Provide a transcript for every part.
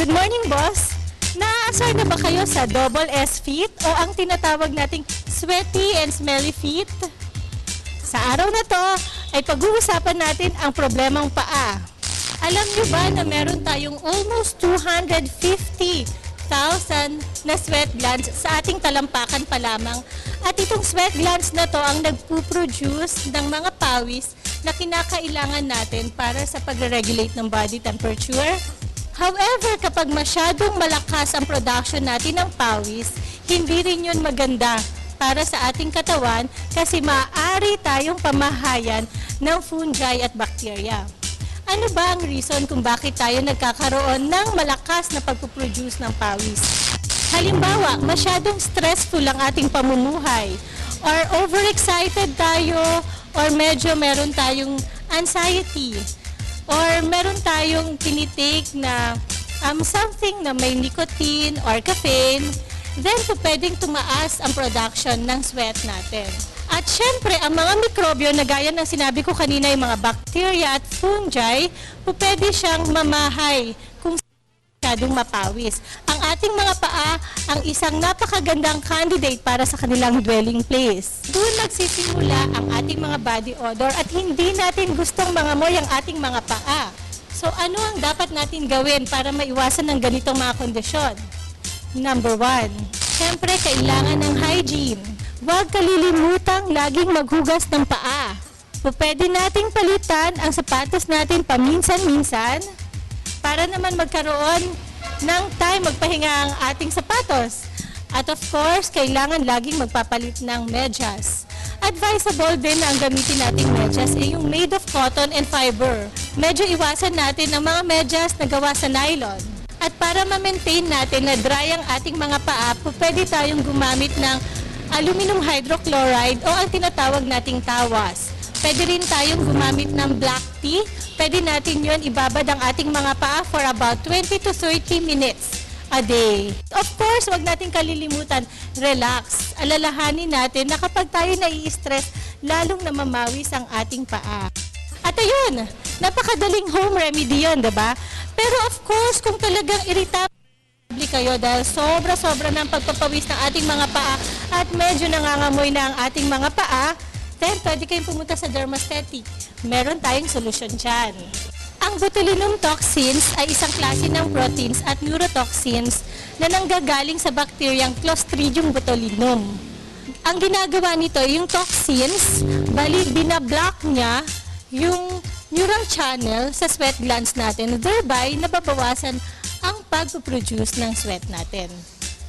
Good morning, boss! Naaasar na ba kayo sa double S feet o ang tinatawag nating sweaty and smelly feet? Sa araw na to ay pag-uusapan natin ang problemang paa. Alam niyo ba na meron tayong almost 250,000 na sweat glands sa ating talampakan pa lamang? At itong sweat glands na to ang nagpuproduce ng mga pawis na kinakailangan natin para sa pagre-regulate ng body temperature. However, kapag masyadong malakas ang production natin ng pawis, hindi rin yun maganda para sa ating katawan kasi maaari tayong pamahayan ng fungi at bacteria. Ano ba ang reason kung bakit tayo nagkakaroon ng malakas na pagpuproduce ng pawis? Halimbawa, masyadong stressful ang ating pamumuhay or overexcited tayo or medyo meron tayong anxiety or meron tayong tinitake na something na may nicotine or caffeine, then pwedeng tumaas ang production ng sweat natin. At syempre, ang mga mikrobyo na gaya ng sinabi ko kanina, yung mga bacteria at fungi, pwede siyang mamahay kung masyadong mapawis. Ang ating mga paa ang isang napakagandang candidate para sa kanilang dwelling place. Doon nagsisimula ang ating mga body odor at hindi natin gustong mangamoy ang ating mga paa. So ano ang dapat natin gawin para maiwasan ng ganitong mga kondisyon? Number 1, syempre kailangan ng hygiene. Huwag kalilimutang laging maghugas ng paa. Pwede nating palitan ang sapatos natin paminsan-minsan para naman magkaroon ng time magpahinga ang ating sapatos. At of course, kailangan laging magpapalit ng medyas. Advisable din na ang gamitin nating medyas ay yung made of cotton and fiber. Medyo iwasan natin ang mga medyas na gawa sa nylon. At para ma-maintain natin na dry ang ating mga paa, pwede tayong gumamit ng aluminum hydrochloride o ang tinatawag nating tawas. Pwede rin tayong gumamit ng black tea. Pwede natin yun ibabad ang ating mga paa for about 20 to 30 minutes a day. Of course, wag natin kalilimutan, relax. Alalahanin natin na kapag tayo nai-stress, lalong namamawis ang ating paa. At ayun, napakadaling home remedy yun, diba? Pero of course, kung talagang irritable kayo dahil sobra-sobra ng pagpapawis ng ating mga paa at medyo nangangamoy na ang ating mga paa, then pwede kayong pumunta sa dermaesthetic. Meron tayong solusyon dyan. Ang botulinum toxins ay isang klase ng proteins at neurotoxins na nanggagaling sa bakteryang Clostridium botulinum. Ang ginagawa nito, yung toxins, bali binablock niya yung neural channel sa sweat glands natin, thereby nababawasan ang pag-produce ng sweat natin.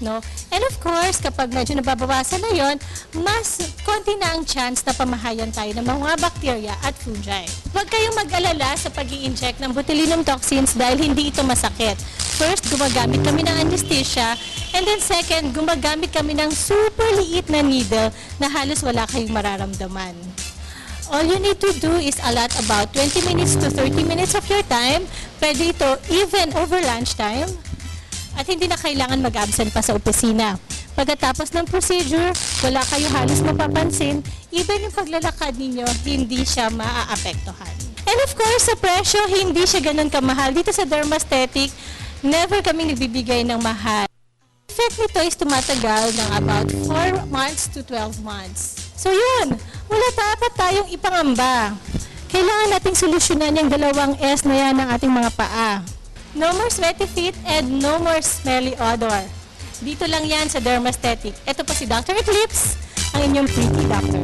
No? And of course, kapag medyo nababawasan na yon, mas konti na ang chance na pamahayan tayo ng mga bacteria at fungi. Huwag kayong mag-alala sa pag-i-inject ng botulinum toxins dahil hindi ito masakit. First, gumagamit kami ng anesthesia, and then second, gumagamit kami ng super liit na needle na halos wala kayong mararamdaman. All you need to do is allot about 20 minutes to 30 minutes of your time. Pwede ito even over lunchtime. At hindi na kailangan mag-absent pa sa opisina. Pagkatapos ng procedure, wala kayo halos mapapansin, even yung paglalakad ninyo, hindi siya maaapektuhan. And of course, sa presyo, hindi siya ganun kamahal. Dito sa dermaesthetic, never kaming nagbibigay ng mahal. The effect nito is tumatagal ng about 4 months to 12 months. So yun, wala dapat tayong ipangamba. Kailangan nating solusyonan yung dalawang S na yan ng ating mga paa. No more sweaty feet and no more smelly odor. Dito lang yan sa dermaesthetic. Ito po si Dr. Eclipse, ang inyong pretty doctor.